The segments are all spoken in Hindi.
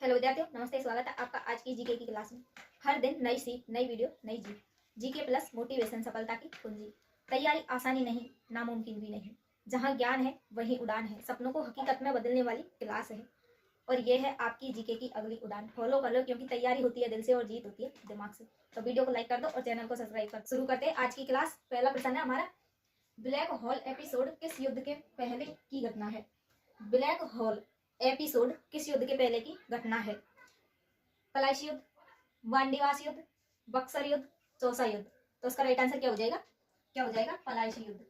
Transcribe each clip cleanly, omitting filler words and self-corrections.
हेलो विद्यार्थियों, नमस्ते। स्वागत है आपका आज की जीके की क्लास में। हर दिन नई सीख, नई वीडियो, नई जीत। जीके प्लस मोटिवेशन, सफलता की कुंजी। तैयारी आसानी नहीं, नामुमकिन भी नहीं। जहां ज्ञान है वहीं उड़ान है। सपनों को हकीकत में बदलने वाली क्लास है और ये है आपकी जीके की अगली उड़ान। फॉलो कर लो क्योंकि तैयारी होती है दिल से और जीत होती है दिमाग से। तो वीडियो को लाइक कर दो और चैनल को सब्सक्राइब कर। शुरू करते हैं आज की क्लास। पहला प्रश्न है हमारा, ब्लैक होल एपिसोड किस युद्ध के पहले की घटना है? ब्लैक होल एपिसोड किस युद्ध के पहले की घटना है? पलाशी युद्ध, वांडीवास युद्ध, बक्सर युद्ध, चौसा युद्ध। तो उसका राइट आंसर क्या हो जाएगा? क्या हो जाएगा? पलाशी युद्ध।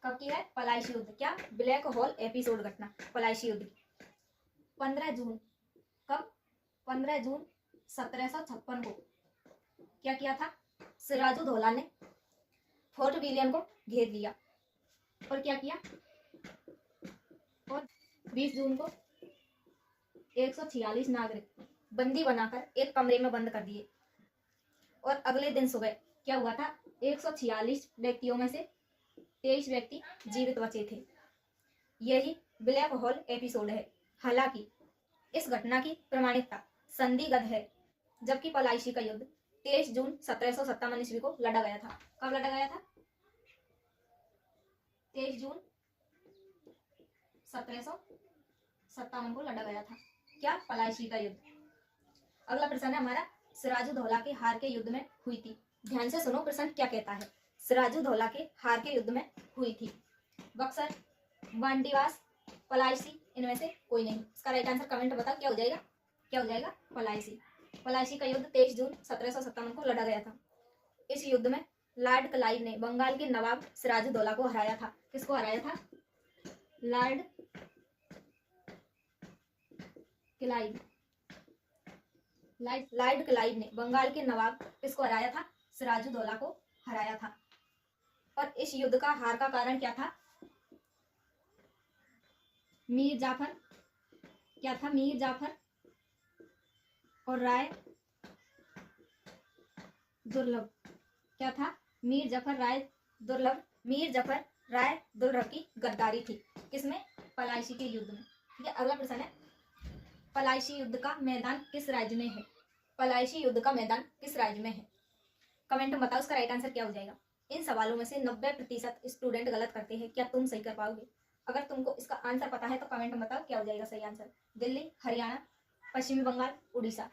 कब की है? पलाशी युद्ध। क्या? ब्लैक होल एपिसोड घटना पलाशी युद्ध की 15 जून। कब? 15 जून 1756 को क्या किया था? सिराजुद्दौला ने फोर्ट विलियम को घेर लिया और क्या किया? और 20 जून को 146 नागरिक बंदी बनाकर एक कमरे में बंद कर दिए और अगले दिन सुबह क्या हुआ था? 146 व्यक्तियों में से 23 व्यक्ति जीवित बचे थे। यही ब्लैक होल एपिसोड है। हालांकि इस घटना की प्रमाणिकता संदिग्ध है, जबकि पलाशी का युद्ध 23 जून 1757 ईस्वी को लड़ा गया था। कब लड़ा गया था? 23 जून 1757 को लड़ा गया था। क्या? पलाशी का युद्ध। अगला प्रश्न है हमारा, सिराजुद्दौला के हार के युद्ध में हुई थी। ध्यान से सुनो, प्रश्न क्या कहता है। सिराजुद्दौला के हार के युद्ध में हुई थी बक्सर, वांडीवास, पलाशी, इनमें से कोई नहीं। इसका राइट आंसर कमेंट बताओ क्या हो जाएगा? क्या हो जाएगा? पलाशी। पलाशी का युद्ध 23 जून 1757 को लड़ा गया था। इस युद्ध में लॉर्ड क्लाइव ने बंगाल के नवाब सिराजुद्दौला को हराया था। किसको हराया था? Lord Clive. लॉर्ड क्लाइव ने बंगाल के नवाब किसको हराया था? सिराजुद्दौला को हराया था। और इस युद्ध का हार का कारण क्या था? मीर जाफर। क्या था? मीर जाफर और राय दुर्लभ। क्या था? मीर जाफर राय दुर्लभ। मीर जाफर राय दुर्लभ की गद्दारी थी। किसमें? पलाशी के युद्ध में। ठीक है। अगला प्रश्न है, पलाशी युद्ध का मैदान किस राज्य में है? पलाशी युद्ध का मैदान किस राज्य में है? कमेंट में बताओ उसका राइट आंसर क्या हो जाएगा। इन सवालों में से 90% स्टूडेंट गलत करते हैं। क्या तुम सही कर पाओगे? अगर तुमको इसका आंसर पता है तो कमेंट में बताओ क्या हो जाएगा सही आंसर। दिल्ली, हरियाणा, पश्चिमी बंगाल, उड़ीसा।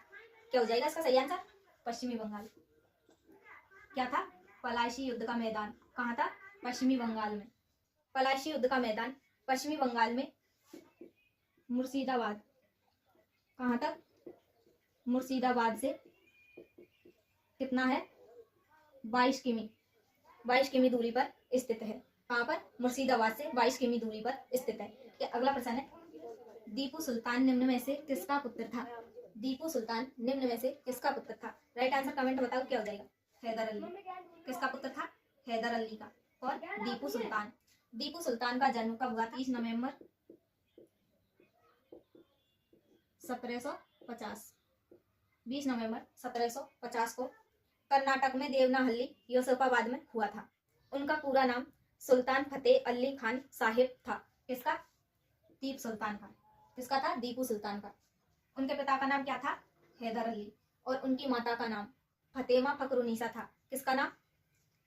क्या हो जाएगा इसका सही आंसर? पश्चिमी बंगाल। क्या था? पलाशी युद्ध का मैदान कहाँ था? पश्चिमी बंगाल में। पलाशी युद्ध का मैदान पश्चिमी बंगाल में मुर्शिदाबाद। कहाँ तक? मुर्शिदाबाद से कितना है? 22 किमी। 22 किमी दूरी पर स्थित है। कहाँ पर? मुर्शिदाबाद से 22 किमी दूरी पर स्थित है। क्या? अगला प्रश्न है, दीपू सुल्तान निम्न में से किसका पुत्र था? दीपू सुल्तान निम्न में से किसका पुत्र था? राइट आंसर कमेंट बताओ क्या हो जाएगा? हैदर अली। किसका पुत्र था? हैदर अली का। और दीपू सुल्तान। दीपू सुल्तान का जन्म कब हुआ? 30 नवंबर 1750। 20 नवंबर 1750 को कर्नाटक में देवनाहल्ली योसफाबाद में हुआ था। उनका पूरा नाम सुल्तान फतेह अली खान साहिब था। किसका? दीप सुल्तान का। किसका था? दीपू सुल्तान का। उनके पिता का नाम क्या था? हैदर अली। और उनकी माता का नाम फतेमा फकरुन्निसा था। किसका नाम?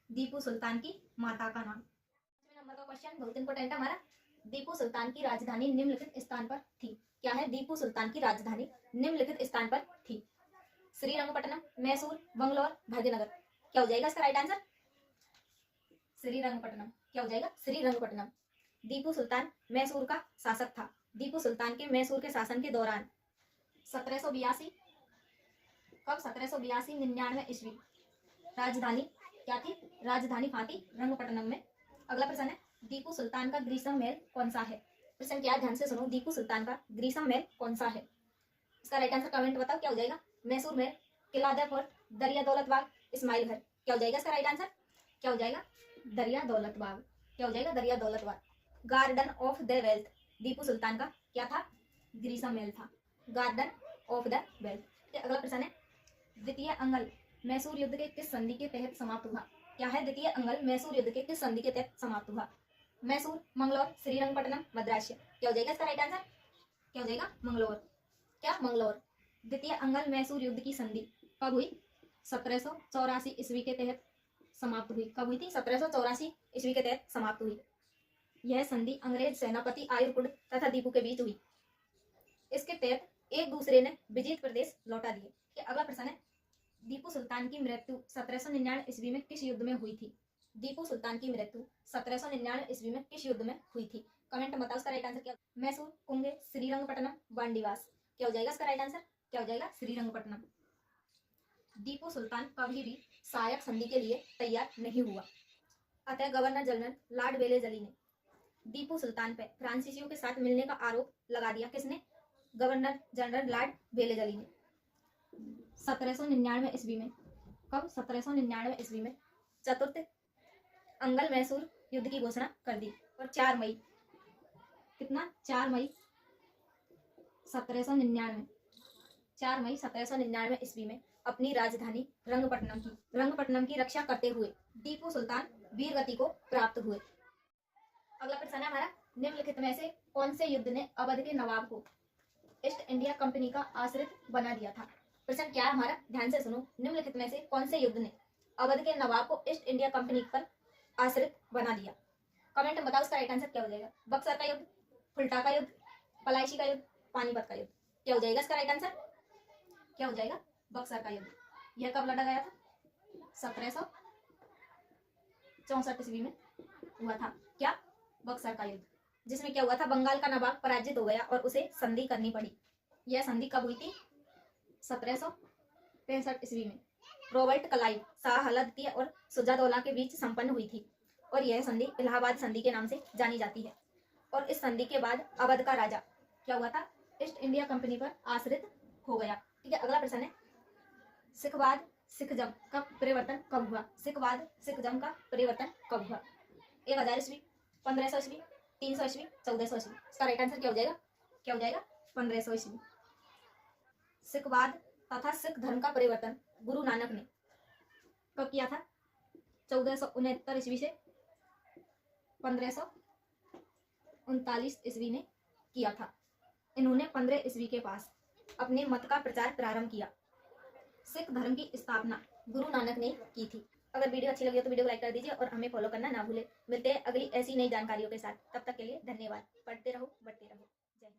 दीपू सुल्तान की माता का नाम। नंबर का क्वेश्चन बहुत इंपॉर्टेंट है हमारा। दीपू सुल्तान की राजधानी निम्नलिखित स्थान पर थी। क्या है? दीपू सुल्तान की राजधानी निम्नलिखित स्थान पर थी। श्रीरंगपट्टनम, मैसूर, बंगलौर, भाग्यनगर। क्या हो जाएगा इसका राइट आंसर? श्रीरंगपट्टनम। क्या हो जाएगा? श्रीरंगपट्टनम। दीपू सुल्तान मैसूर का शासक था। दीपू सुल्तान के मैसूर के शासन के दौरान 1782 कब? 1782 99 ईस्वी राजधानी क्या थी? राजधानी कहाँ थी? रंगपट्टनम में। अगला प्रश्न है, दीपू सुल्तान का ग्रीष्म महल कौन सा है? प्रश्न क्या? ध्यान से सुनो। दीपू सुल्तान का ग्रीष्म महल कौन सा है? इसका राइट आंसर कमेंट बताओ क्या हो जाएगा? मैसूर महल, किला फोर्ट, दरिया दौलत बाग, इस्माइल घर। क्या हो जाएगा इसका राइट आंसर? क्या हो जाएगा? दरिया दौलत बाग। क्या हो जाएगा? Dariya Daulat Bagh. Garden of the wealth Tipu Sultan का क्या था? ग्रीष्म महल था। Garden of the wealth. अगला प्रश्न है, द्वितीय अंगल मैसूर युद्ध के किस संधि के तहत समाप्त हुआ? क्या है? द्वितीय अंगल मैसूर युद्ध के किस संधि के तहत समाप्त हुआ? मैसूर, मंगलौर, श्रीरंगपट्टनम, मद्रास्य। क्या हो जाएगा इसका राइट आंसर? क्या हो जाएगा? मंगलौर। क्या? मंगलौर। द्वितीय अंगल मैसूर युद्ध की संधि कब हुई? 1784 ईस्वी के तहत समाप्त हुई। कब हुई थी? 1784 ईस्वी के तहत समाप्त हुई। यह संधि अंग्रेज सेनापति आयुरकुंड तथा दीपू के बीच हुई। इसके तहत एक दूसरे ने विजित प्रदेश लौटा दिए। अगला प्रश्न है, दीपू सुल्तान की मृत्यु 1799 ईस्वी में किस युद्ध में हुई थी? दीपू सुल्तान की मृत्यु 1799 ईस्वी में किस युद्ध में हुई थी? कमेंट में बताओ। इसका राइट आंसर क्या? मैसूर, कुंगे, श्रीरंगपट्टनम, बांडीवास। क्या हो जाएगा इसका राइट आंसर? क्या हो जाएगा? श्रीरंगपट्टनम। दीपू सुल्तान कभी भी सहायक संधि के लिए तैयार नहीं हुआ, अतः गवर्नर जनरल लॉर्ड वेलेजली ने दीपू सुल्तान पर फ्रांसीसियों के साथ मिलने का आरोप लगा दिया। किसने? गवर्नर जनरल लॉर्ड वेलेजली ने 1799 ईस्वी में। कब? 1799 ईस्वी में चतुर्थ अंगल मैसूर युद्ध की घोषणा कर दी। और 4 मई, कितना? 4 मई 1799, 4 मई 1799 ईस्वी में अपनी राजधानी रंगपट्टनम की रक्षा करते हुए दीपू सुल्तान वीर गति को प्राप्त हुए। अगला प्रश्न है हमारा, निम्नलिखित में से कौन से युद्ध ने अवध के नवाब को ईस्ट इंडिया कंपनी का आश्रित बना दिया था? प्रश्न क्या है हमारा? ध्यान से सुनो। निम्नलिखित में से कौन से युद्ध ने अवध के नवाब को ईस्ट इंडिया कंपनी पर आश्रित बना दिया? कमेंट में बताओ। इसका राइट आंसर क्या हो जाएगा? बक्सर का युद्ध, फुल्टा का युद्ध, पलायशी का युद्ध, पानीपत का युद्ध। क्या हो जाएगा इसका राइट आंसर? क्या हो जाएगा? बक्सर का युद्ध। यह कब लड़ा गया था? 1764 ईस्वी में हुआ था। क्या? बक्सर का युद्ध, जिसमें क्या हुआ था? बंगाल का नवाब पराजित हो गया और उसे संधि करनी पड़ी। यह संधि कब हुई थी? 1765 ईस्वी में रॉबर्ट क्लाइव, शाह आलम द्वितीय और शुजाउद्दौला के बीच संपन्न हुई थी। और यह संधि इलाहाबाद संधि के नाम से जानी जाती है। और इस संधि के बाद अवध का राजा क्या हुआ था? ईस्ट इंडिया कंपनी पर आश्रित हो गया। ठीक है। अगला प्रश्न है, सिखवाद सिखजम का परिवर्तन कब हुआ? सिखवाद सिखजम का परिवर्तन कब हुआ? 1000 ईस्वी, 1500 ईस्वी, 300 ईस्वी, 1400 ईस्वी। इसका राइट आंसर क्या हो जाएगा? क्या हो जाएगा? 1500 ईस्वी। सिखवाद तथा सिख धर्म का परिवर्तन गुरु नानक ने कब किया था? 1469 ईस्वी से 1539 ईस्वी ने किया था। इन्होंने 15 ईस्वी के पास अपने मत का प्रचार प्रारंभ किया। सिख धर्म की स्थापना गुरु नानक ने की थी। अगर वीडियो अच्छी लगी हो तो वीडियो को लाइक कर दीजिए और हमें फॉलो करना ना भूले। मिलते हैं अगली ऐसी नई जानकारियों के साथ। तब तक के लिए धन्यवाद। पढ़ते रहो, बढ़ते रहो। जय हिंद।